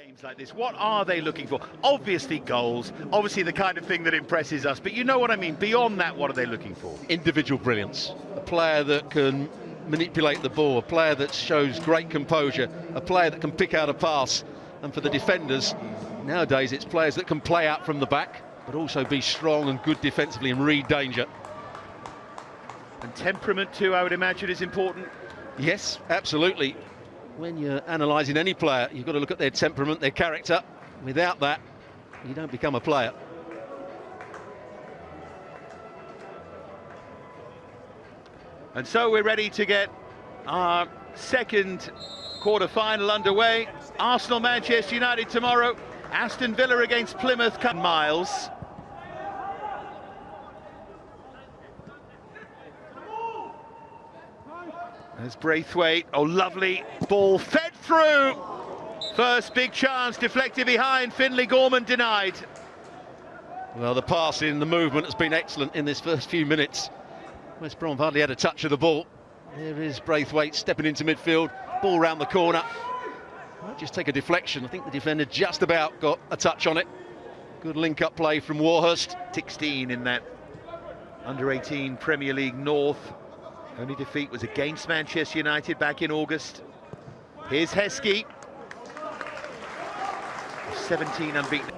Games like this, what are they looking for? Obviously goals, obviously the kind of thing that impresses us, but you know what I mean. Beyond that, what are they looking for? Individual brilliance. A player that can manipulate the ball, a player that shows great composure, a player that can pick out a pass. And for the defenders, nowadays it's players that can play out from the back, but also be strong and good defensively and read danger. And temperament too, I would imagine, is important. Yes, absolutely. When you're analysing any player, you've got to look at their temperament, their character. Without that, you don't become a player. And so we're ready to get our second quarter-final underway. Arsenal, Manchester United tomorrow. Aston Villa against Plymouth. Miles. There's Braithwaite. Oh, lovely ball fed through. First big chance deflected behind. Finlay Gorman denied. Well, the passing, the movement has been excellent in this first few minutes. West Brom hardly had a touch of the ball. There is Braithwaite stepping into midfield. Ball round the corner. Might just take a deflection. I think the defender just about got a touch on it. Good link-up play from Warhurst. 16 in that under-18 Premier League North. Only defeat was against Manchester United back in August. Here's Heskey. 17 unbeaten.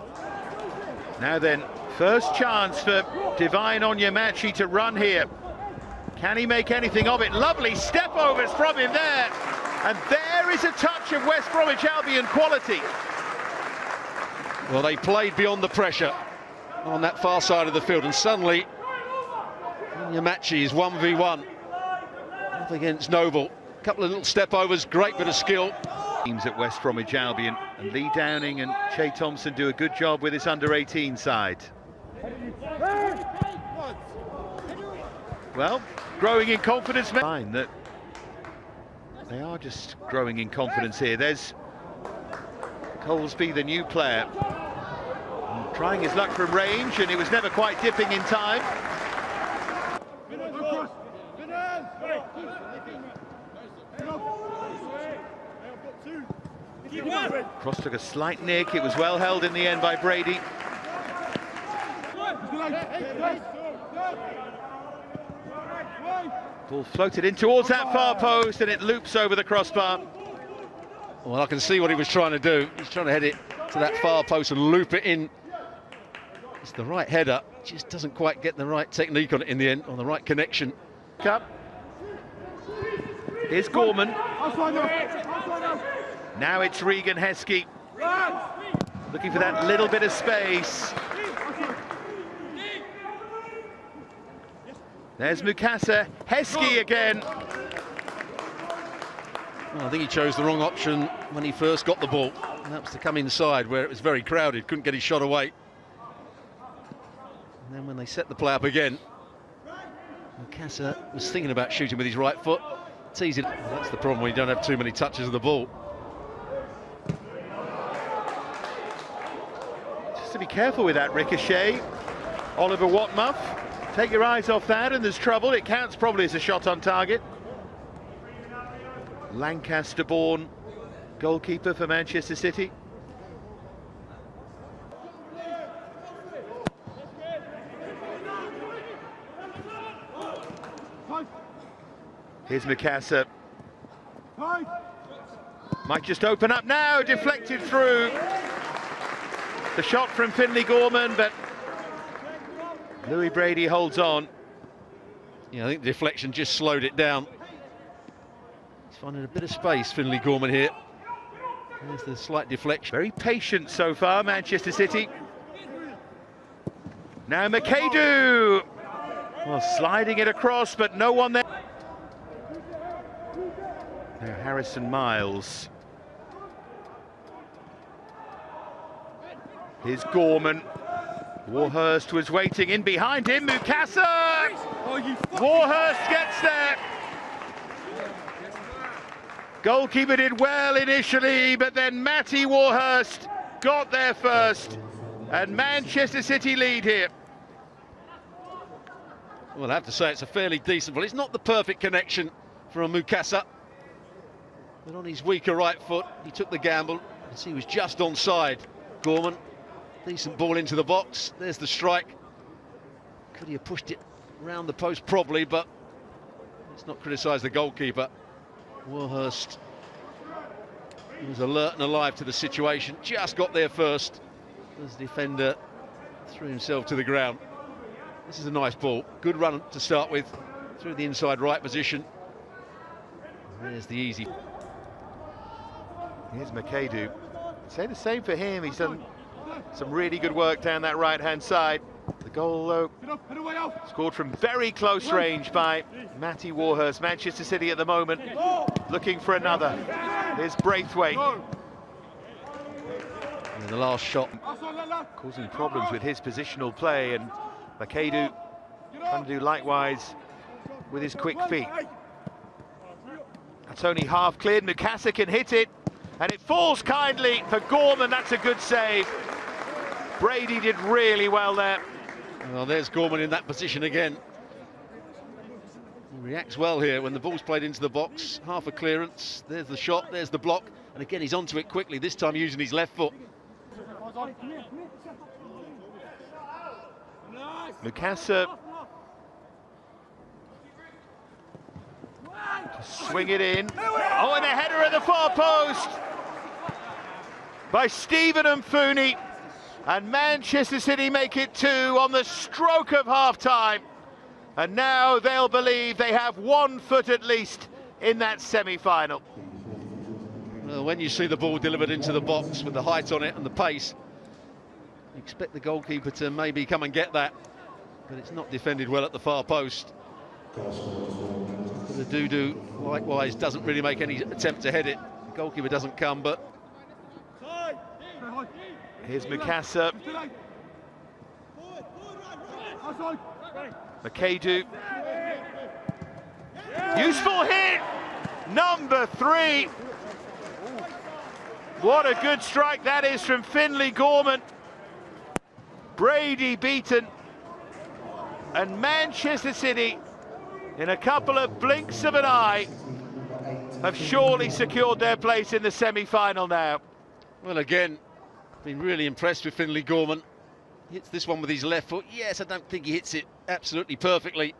Now then, first chance for Divine Onyemachi to run here. Can he make anything of it? Lovely step overs from him there. And there is a touch of West Bromwich Albion quality. Well, they played beyond the pressure on that far side of the field, and suddenly Onyemachi is 1v1 up against Noble. A couple of little step overs, great bit of skill. Teams at West Bromwich Albion, and Lee Downing and Che Thompson do a good job with this under-18 side. Well, growing in confidence. Fine that they are just growing in confidence here. There's Colesby, the new player, trying his luck from range, and he was never quite dipping in time. Cross took a slight nick. It was well held in the end by Brady. Ball floated in towards that far post, and it loops over the crossbar. Well, I can see what he was trying to do. He's trying to head it to that far post and loop it in. It's the right header, just doesn't quite get the right technique on it in the end, on the right connection. Here's Gorman. Now it's Regan Heskey, looking for that little bit of space. There's Mukasa, Heskey again. Well, I think he chose the wrong option when he first got the ball, and that was to come inside where it was very crowded, couldn't get his shot away. And then when they set the play up again, Mukasa was thinking about shooting with his right foot, teasing. Well, that's the problem when you don't have too many touches of the ball. Just to be careful with that ricochet. Oliver Watmuff, take your eyes off that and there's trouble. It counts probably as a shot on target. Lancaster-born goalkeeper for Manchester City. Here's Mukasa. Might just open up now, deflected through. The shot from Finlay Gorman, but Louis Brady holds on. Yeah, I think the deflection just slowed it down. He's finding a bit of space, Finlay Gorman here. There's the slight deflection. Very patient so far, Manchester City. Now McAdoo. Well, sliding it across, but no one there. Now Harrison Miles. Here's Gorman. Warhurst was waiting in behind him. Mukasa! Warhurst gets there. Goalkeeper did well initially, but then Matty Warhurst got there first. And Manchester City lead here. Well, I have to say it's a fairly decent ball. It's not the perfect connection from Mukasa, but on his weaker right foot, he took the gamble, He was just onside, Gorman. Decent ball into the box. There's the strike. Could he have pushed it round the post? Probably, but let's not criticise the goalkeeper. Warhurst was alert and alive to the situation. Just got there first as the defender threw himself to the ground. This is a nice ball. Good run to start with through the inside right position. There's the easy. Here's McAdoo. Say the same for him. He's done some really good work down that right-hand side. The goal, though, scored from very close range by Matty Warhurst. Manchester City at the moment looking for another. Here's Braithwaite. And the last shot causing problems with his positional play, and McAdoo trying to do likewise with his quick feet. That's only half cleared. Mukasa can hit it, and it falls kindly for Gorman. That's a good save. Brady did really well there. Well, there's Gorman in that position again. He reacts well here when the ball's played into the box. Half a clearance. There's the shot, there's the block, and again he's onto it quickly, this time using his left foot. Mukasa to swing it in. Oh, and a header at the far post by Stephen Mfuni. And Manchester City make it 2 on the stroke of half-time. And now they'll believe they have 1 foot at least in that semi-final. Well, when you see the ball delivered into the box with the height on it and the pace, you expect the goalkeeper to maybe come and get that, but it's not defended well at the far post. The Dudu likewise doesn't really make any attempt to head it. The goalkeeper doesn't come, but here's Mukasa. McAdoo. Useful hit! Number 3. What a good strike that is from Finlay Gorman. Brady beaten. And Manchester City, in a couple of blinks of an eye, have surely secured their place in the semi-final now. Well, again, been really impressed with Finlay Gorman. Hits this one with his left foot. Yes, I don't think he hits it absolutely perfectly,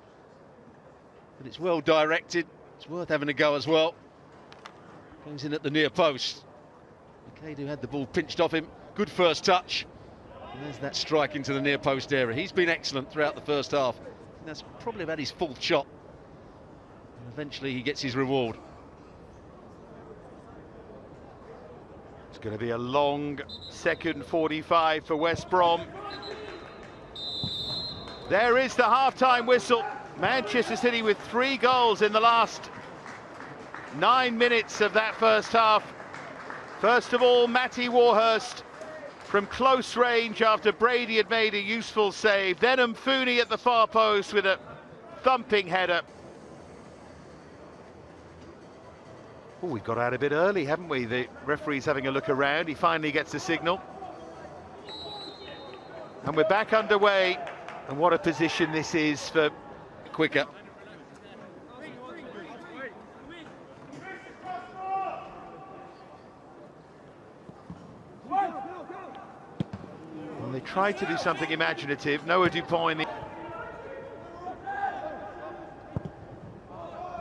but it's well directed. It's worth having a go as well. Goes in at the near post. McAdoo had the ball pinched off him. Good first touch. And there's that strike into the near post area. He's been excellent throughout the first half. And that's probably about his 4th shot. And eventually he gets his reward. It's going to be a long second 45 for West Brom. There is the half-time whistle. Manchester City with 3 goals in the last 9 minutes of that first half. First of all, Matty Warhurst from close range after Brady had made a useful save. Then Mfuni at the far post with a thumping header. Oh, we got out a bit early, haven't we? The referee's having a look around. He finally gets the signal. And we're back underway. And what a position this is for quicker. Well, they tried to do something imaginative. Noah Dupont in the...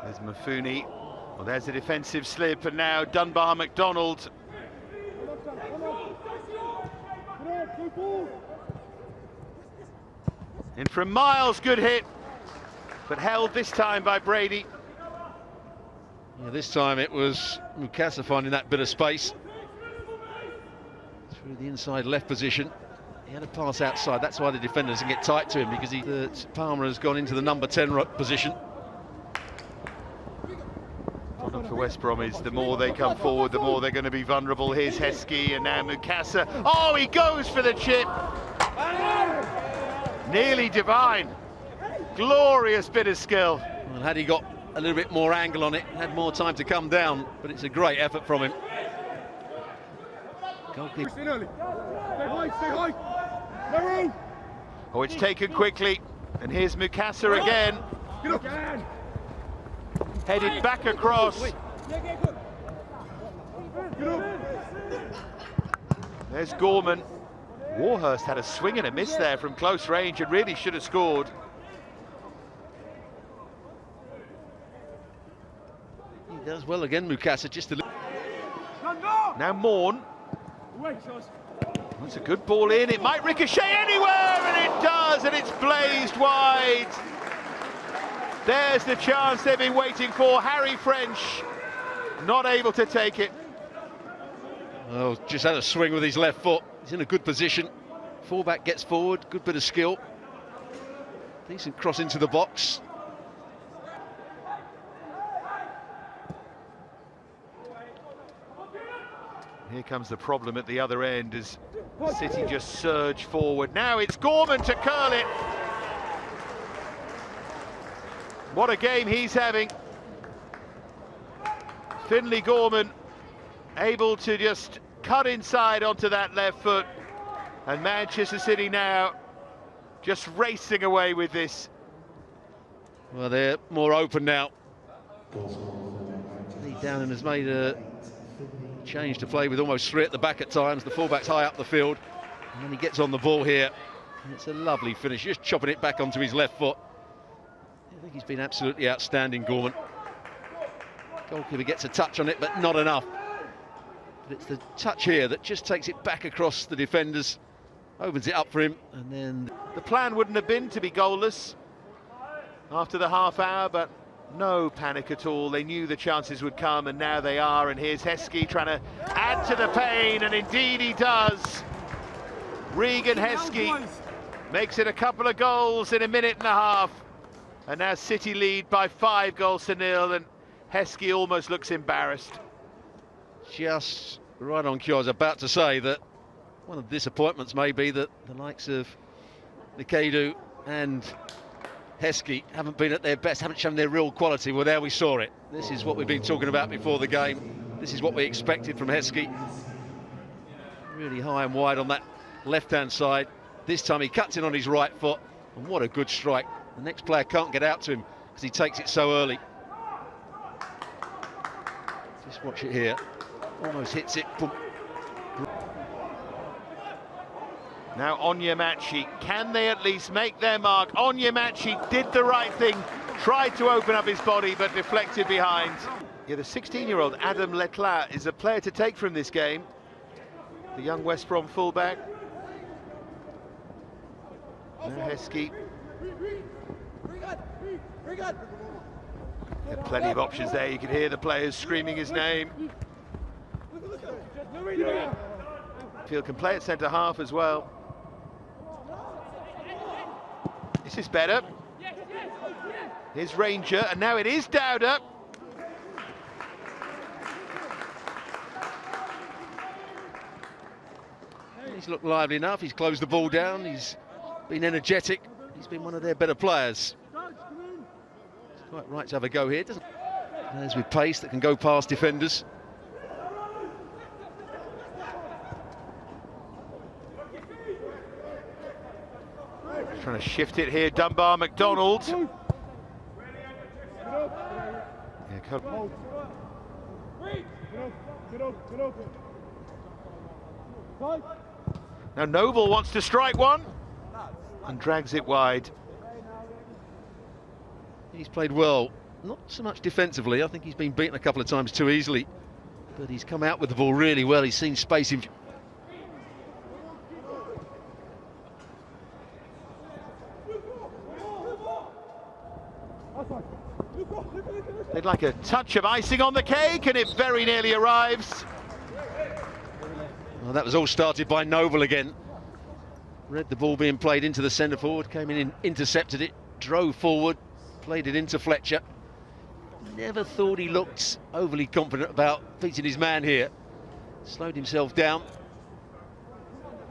There's Mfuni. Well, there's a defensive slip, and now Dunbar McDonald. In from Miles, good hit, but held this time by Brady. Yeah, this time it was Mukasa finding that bit of space. Through the inside left position. He had a pass outside, that's why the defender doesn't get tight to him, because Palmer has gone into the number 10 position. For West Brom is the more they come forward, the more they're going to be vulnerable. Here's Heskey and now Mukasa. Oh, he goes for the chip. Nearly divine. Glorious bit of skill. Well, had he got a little bit more angle on it, had more time to come down, but it's a great effort from him. Goalkeeper. Stay high. Oh, it's taken quickly. And here's Mukasa again. Headed back across. There's Gorman. Warhurst had a swing and a miss there from close range and really should have scored. He does well again, Mukasa, just a little. Now Morn. That's a good ball in. It might ricochet anywhere, and it does, and it's blazed wide. There's the chance they've been waiting for. Harry French not able to take it. Oh, just had a swing with his left foot. He's in a good position. Fullback gets forward, good bit of skill. Decent cross into the box. Here comes the problem at the other end as City just surge forward. Now it's Gorman to curl it. What a game he's having. Finlay Gorman able to just cut inside onto that left foot. And Manchester City now just racing away with this. Well, they're more open now. Lee Downing has made a change to play with almost three at the back at times. The fullback's high up the field, and then he gets on the ball here. And it's a lovely finish, just chopping it back onto his left foot. I think he's been absolutely outstanding, Gorman. Goalkeeper gets a touch on it, but not enough. But it's the touch here that just takes it back across the defenders, opens it up for him, and then... The plan wouldn't have been to be goalless after the half hour, but no panic at all. They knew the chances would come, and now they are. And here's Heskey trying to add to the pain, and indeed he does. Regan Heskey makes it a couple of goals in a minute and a half. And now City lead by 5-0, and Heskey almost looks embarrassed. Just right on cue. I was about to say that one of the disappointments may be that the likes of Nikedu and Heskey haven't been at their best, haven't shown their real quality. Well, there we saw it. This is what we've been talking about before the game. This is what we expected from Heskey. Really high and wide on that left-hand side. This time he cuts in on his right foot, and what a good strike. The next player can't get out to him because he takes it so early. Just watch it here. Almost hits it. Boom. Now Onyemachi, can they at least make their mark? Onyemachi did the right thing, tried to open up his body, but deflected behind. Yeah, the 16-year-old Adam Leclerc is a player to take from this game. The young West Brom fullback. Now Heskey. There are plenty of options there. You can hear the players screaming his name. Field can play at centre half as well. This is better. Here's Ranger, and now it is Dowder. He's looked lively enough. He's closed the ball down. He's been energetic. He's been one of their better players. It's quite right to have a go here, doesn't it? Players with pace that can go past defenders. Trying to shift it here, Dunbar McDonald. Yeah, now Noble wants to strike one and drags it wide. He's played well, not so much defensively. I think he's been beaten a couple of times too easily, but he's come out with the ball really well. He's seen space in. They'd like a touch of icing on the cake, and it very nearly arrives. Well, that was all started by Noble again. Read the ball being played into the centre forward, came in, intercepted it, drove forward, played it into Fletcher. Never thought he looked overly confident about beating his man here. Slowed himself down.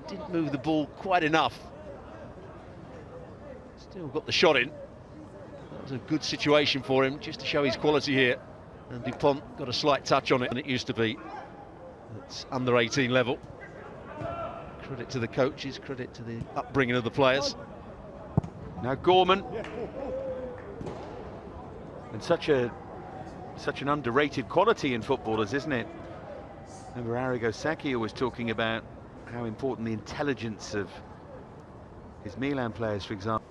Didn't move the ball quite enough. Still got the shot in. That was a good situation for him, just to show his quality here. And Dupont got a slight touch on it than it used to be. It's under 18 level. Credit to the coaches, credit to the upbringing of the players. Now Gorman. And such an underrated quality in footballers, isn't it? Remember Arrigo Sacchi was talking about how important the intelligence of his Milan players, for example.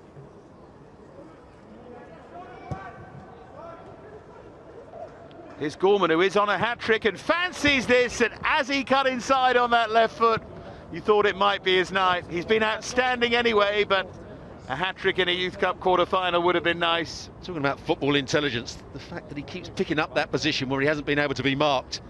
Here's Gorman, who is on a hat-trick and fancies this, and as he cut inside on that left foot, you thought it might be his night. He's been outstanding anyway, but a hat-trick in a Youth Cup quarter-final would have been nice. Talking about football intelligence, the fact that he keeps picking up that position where he hasn't been able to be marked.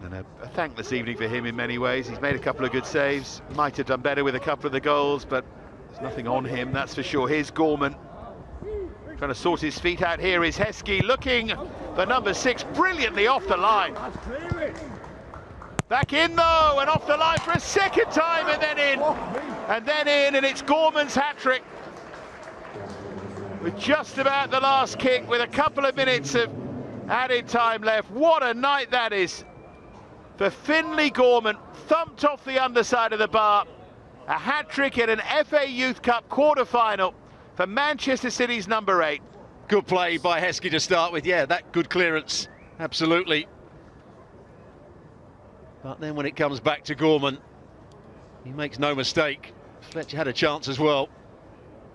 And a thankless evening for him in many ways. He's made a couple of good saves, might have done better with a couple of the goals, but there's nothing on him, that's for sure. Here's Gorman, trying to sort his feet out. Here is Heskey looking for number 6, brilliantly off the line. Back in though, and off the line for a second time, and then in, and it's Gorman's hat-trick. With just about the last kick, with a couple of minutes of added time left. What a night that is for Finlay Gorman, thumped off the underside of the bar. A hat-trick in an FA Youth Cup quarter-final for Manchester City's number 8. Good play by Heskey to start with, yeah, that good clearance, absolutely. But then when it comes back to Gorman, he makes no mistake. Fletcher had a chance as well.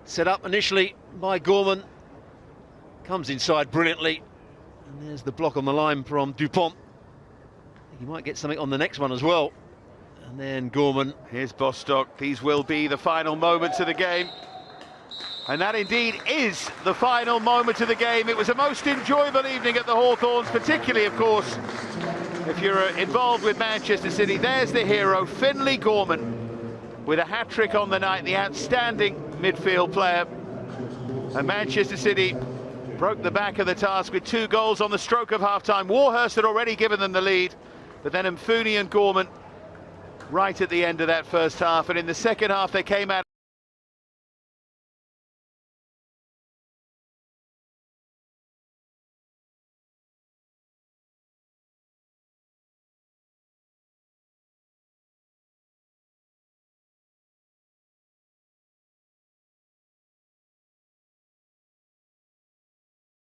Set up initially by Gorman, comes inside brilliantly, and there's the block on the line from Dupont. He might get something on the next one as well. And then Gorman. Here's Bostock. These will be the final moments of the game. And that indeed is the final moment of the game. It was a most enjoyable evening at the Hawthorns, particularly, of course, if you're involved with Manchester City. There's the hero, Finlay Gorman, with a hat-trick on the night, the outstanding midfield player. And Manchester City broke the back of the task with 2 goals on the stroke of half-time. Warhurst had already given them the lead, but then Mfuni and Gorman right at the end of that first half, and in the second half they came out